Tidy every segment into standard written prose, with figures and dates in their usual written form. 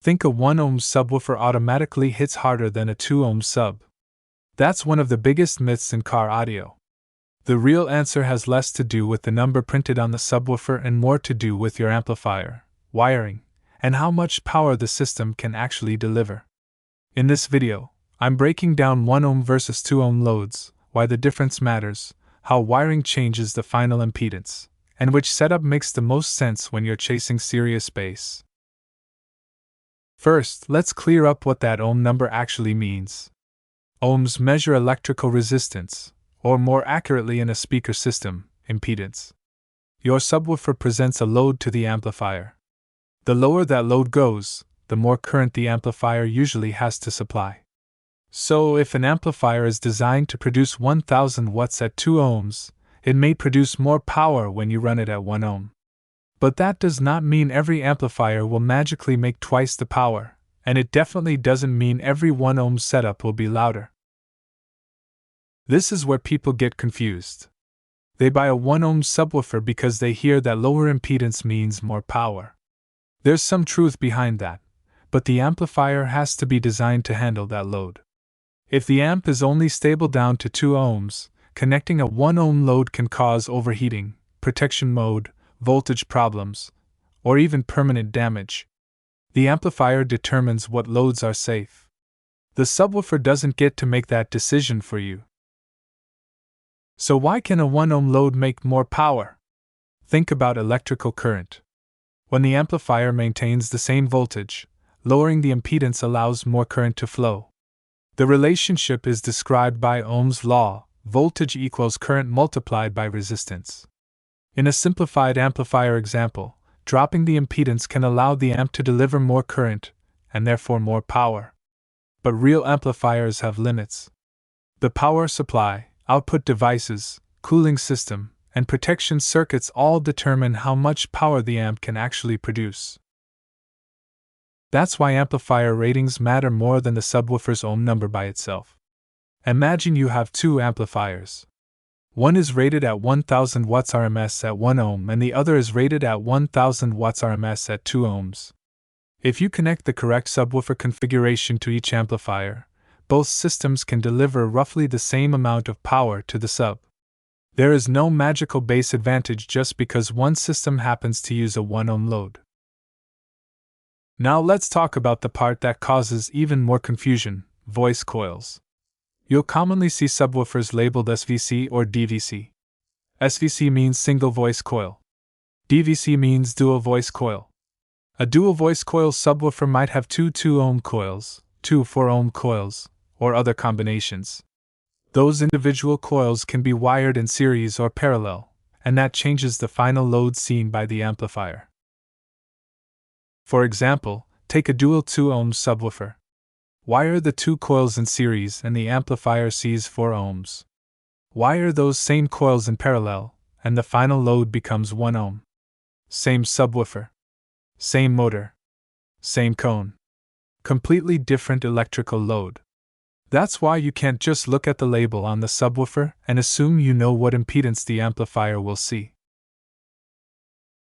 Think a 1 ohm subwoofer automatically hits harder than a 2 ohm sub. That's one of the biggest myths in car audio. The real answer has less to do with the number printed on the subwoofer and more to do with your amplifier, wiring, and how much power the system can actually deliver. In this video, I'm breaking down 1 ohm versus 2 ohm loads, why the difference matters, how wiring changes the final impedance, and which setup makes the most sense when you're chasing serious bass. First, let's clear up what that ohm number actually means. Ohms measure electrical resistance, or more accurately in a speaker system, impedance. Your subwoofer presents a load to the amplifier. The lower that load goes, the more current the amplifier usually has to supply. So, if an amplifier is designed to produce 1000 watts at 2 ohms, it may produce more power when you run it at 1 ohm. But that does not mean every amplifier will magically make twice the power, and it definitely doesn't mean every 1 ohm setup will be louder. This is where people get confused. They buy a 1 ohm subwoofer because they hear that lower impedance means more power. There's some truth behind that, but the amplifier has to be designed to handle that load. If the amp is only stable down to 2 ohms, connecting a 1 ohm load can cause overheating, protection mode, voltage problems, or even permanent damage. The amplifier determines what loads are safe. The subwoofer doesn't get to make that decision for you. So why can a 1 ohm load make more power? Think about electrical current. When the amplifier maintains the same voltage, lowering the impedance allows more current to flow. The relationship is described by Ohm's law: voltage equals current multiplied by resistance. In a simplified amplifier example, dropping the impedance can allow the amp to deliver more current, and therefore more power. But real amplifiers have limits. The power supply, output devices, cooling system, and protection circuits all determine how much power the amp can actually produce. That's why amplifier ratings matter more than the subwoofer's ohm number by itself. Imagine you have two amplifiers. One is rated at 1000 watts RMS at 1 ohm and the other is rated at 1000 watts RMS at 2 ohms. If you connect the correct subwoofer configuration to each amplifier, both systems can deliver roughly the same amount of power to the sub. There is no magical bass advantage just because one system happens to use a 1 ohm load. Now let's talk about the part that causes even more confusion: voice coils. You'll commonly see subwoofers labeled SVC or DVC. SVC means single voice coil. DVC means dual voice coil. A dual voice coil subwoofer might have two 2 ohm coils, two 4 ohm coils, or other combinations. Those individual coils can be wired in series or parallel, and that changes the final load seen by the amplifier. For example, take a dual 2 ohm subwoofer. Wire the two coils in series and the amplifier sees 4 ohms. Wire those same coils in parallel, and the final load becomes 1 ohm. Same subwoofer. Same motor. Same cone. Completely different electrical load. That's why you can't just look at the label on the subwoofer and assume you know what impedance the amplifier will see.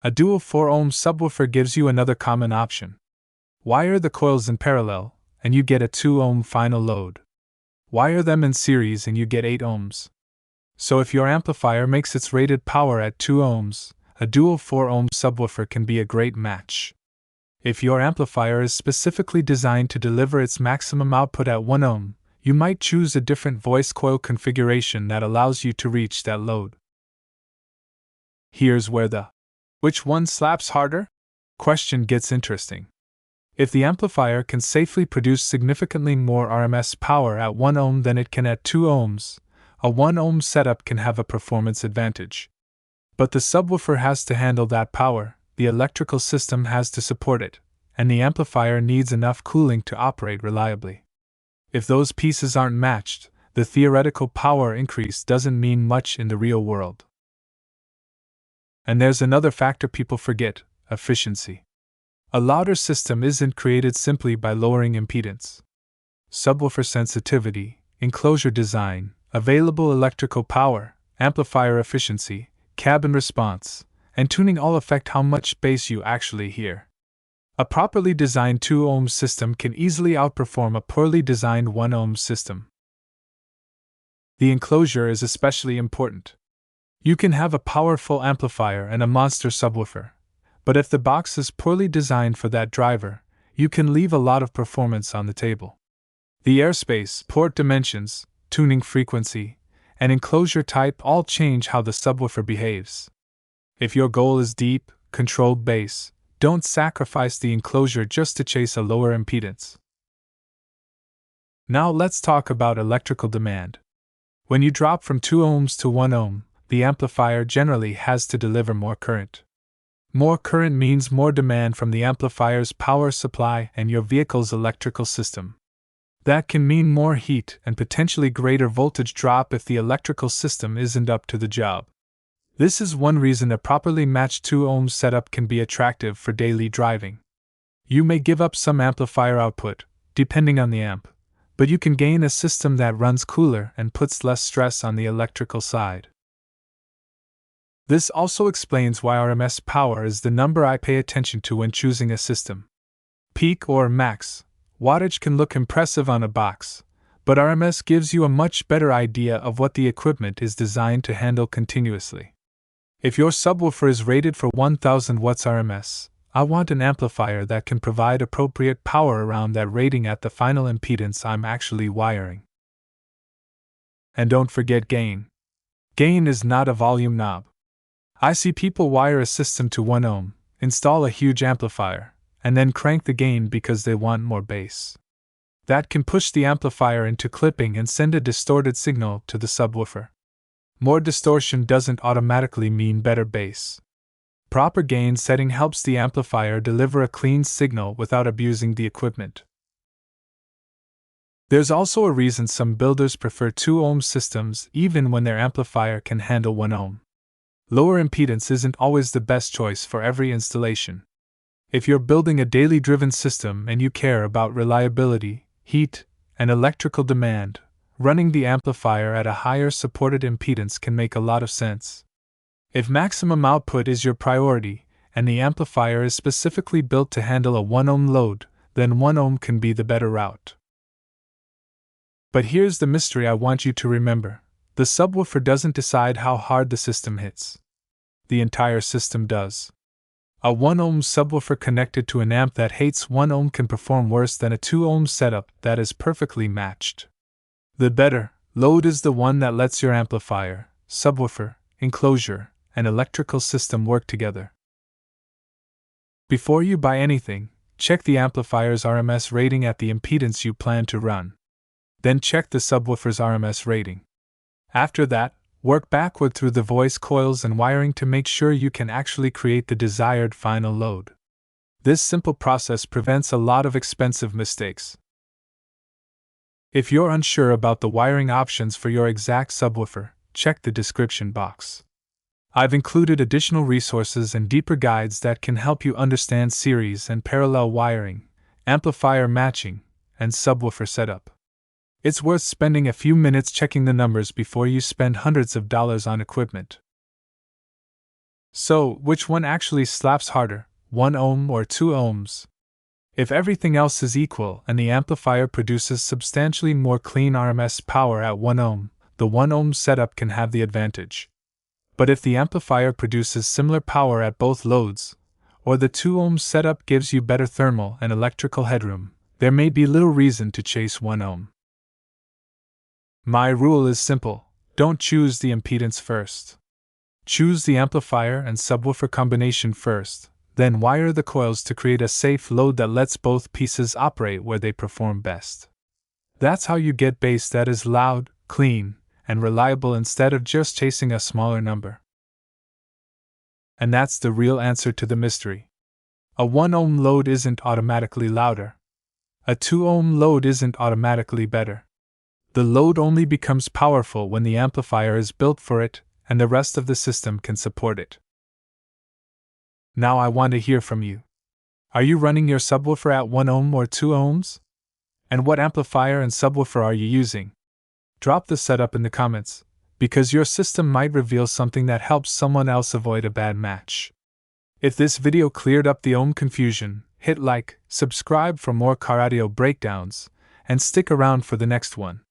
A dual 4 ohm subwoofer gives you another common option. Wire the coils in parallel, and you get a 2 ohm final load. Wire them in series and you get 8 ohms. So if your amplifier makes its rated power at 2 ohms, a dual 4 ohm subwoofer can be a great match. If your amplifier is specifically designed to deliver its maximum output at 1 ohm, you might choose a different voice coil configuration that allows you to reach that load. Here's where the "which one slaps harder?" question gets interesting. If the amplifier can safely produce significantly more RMS power at 1 ohm than it can at 2 ohms, a 1 ohm setup can have a performance advantage. But the subwoofer has to handle that power, the electrical system has to support it, and the amplifier needs enough cooling to operate reliably. If those pieces aren't matched, the theoretical power increase doesn't mean much in the real world. And there's another factor people forget: efficiency. A louder system isn't created simply by lowering impedance. Subwoofer sensitivity, enclosure design, available electrical power, amplifier efficiency, cabin response, and tuning all affect how much bass you actually hear. A properly designed 2 ohm system can easily outperform a poorly designed 1 ohm system. The enclosure is especially important. You can have a powerful amplifier and a monster subwoofer, but if the box is poorly designed for that driver, you can leave a lot of performance on the table. The airspace, port dimensions, tuning frequency, and enclosure type all change how the subwoofer behaves. If your goal is deep, controlled bass, don't sacrifice the enclosure just to chase a lower impedance. Now let's talk about electrical demand. When you drop from 2 ohms to 1 ohm, the amplifier generally has to deliver more current. More current means more demand from the amplifier's power supply and your vehicle's electrical system. That can mean more heat and potentially greater voltage drop if the electrical system isn't up to the job. This is one reason a properly matched 2 ohm setup can be attractive for daily driving. You may give up some amplifier output, depending on the amp, but you can gain a system that runs cooler and puts less stress on the electrical side. This also explains why RMS power is the number I pay attention to when choosing a system. Peak or max wattage can look impressive on a box, but RMS gives you a much better idea of what the equipment is designed to handle continuously. If your subwoofer is rated for 1000 watts RMS, I want an amplifier that can provide appropriate power around that rating at the final impedance I'm actually wiring. And don't forget gain. Gain is not a volume knob. I see people wire a system to 1 ohm, install a huge amplifier, and then crank the gain because they want more bass. That can push the amplifier into clipping and send a distorted signal to the subwoofer. More distortion doesn't automatically mean better bass. Proper gain setting helps the amplifier deliver a clean signal without abusing the equipment. There's also a reason some builders prefer 2 ohm systems even when their amplifier can handle 1 ohm. Lower impedance isn't always the best choice for every installation. If you're building a daily driven system and you care about reliability, heat, and electrical demand, running the amplifier at a higher supported impedance can make a lot of sense. If maximum output is your priority, and the amplifier is specifically built to handle a 1 ohm load, then 1 ohm can be the better route. But here's the mystery I want you to remember. The subwoofer doesn't decide how hard the system hits. The entire system does. A 1 ohm subwoofer connected to an amp that hates 1 ohm can perform worse than a 2 ohm setup that is perfectly matched. The better load is the one that lets your amplifier, subwoofer, enclosure, and electrical system work together. Before you buy anything, check the amplifier's RMS rating at the impedance you plan to run. Then check the subwoofer's RMS rating. After that, work backward through the voice coils and wiring to make sure you can actually create the desired final load. This simple process prevents a lot of expensive mistakes. If you're unsure about the wiring options for your exact subwoofer, check the description box. I've included additional resources and deeper guides that can help you understand series and parallel wiring, amplifier matching, and subwoofer setup. It's worth spending a few minutes checking the numbers before you spend hundreds of dollars on equipment. So, which one actually slaps harder, 1 ohm or 2 ohms? If everything else is equal and the amplifier produces substantially more clean RMS power at 1 ohm, the 1 ohm setup can have the advantage. But if the amplifier produces similar power at both loads, or the 2 ohm setup gives you better thermal and electrical headroom, there may be little reason to chase 1 ohm. My rule is simple: don't choose the impedance first. Choose the amplifier and subwoofer combination first, then wire the coils to create a safe load that lets both pieces operate where they perform best. That's how you get bass that is loud, clean, and reliable instead of just chasing a smaller number. And that's the real answer to the mystery. A 1 ohm load isn't automatically louder. A 2 ohm load isn't automatically better. The load only becomes powerful when the amplifier is built for it and the rest of the system can support it. Now I want to hear from you. Are you running your subwoofer at 1 ohm or 2 ohms? And what amplifier and subwoofer are you using? Drop the setup in the comments, because your system might reveal something that helps someone else avoid a bad match. If this video cleared up the ohm confusion, hit like, subscribe for more car audio breakdowns, and stick around for the next one.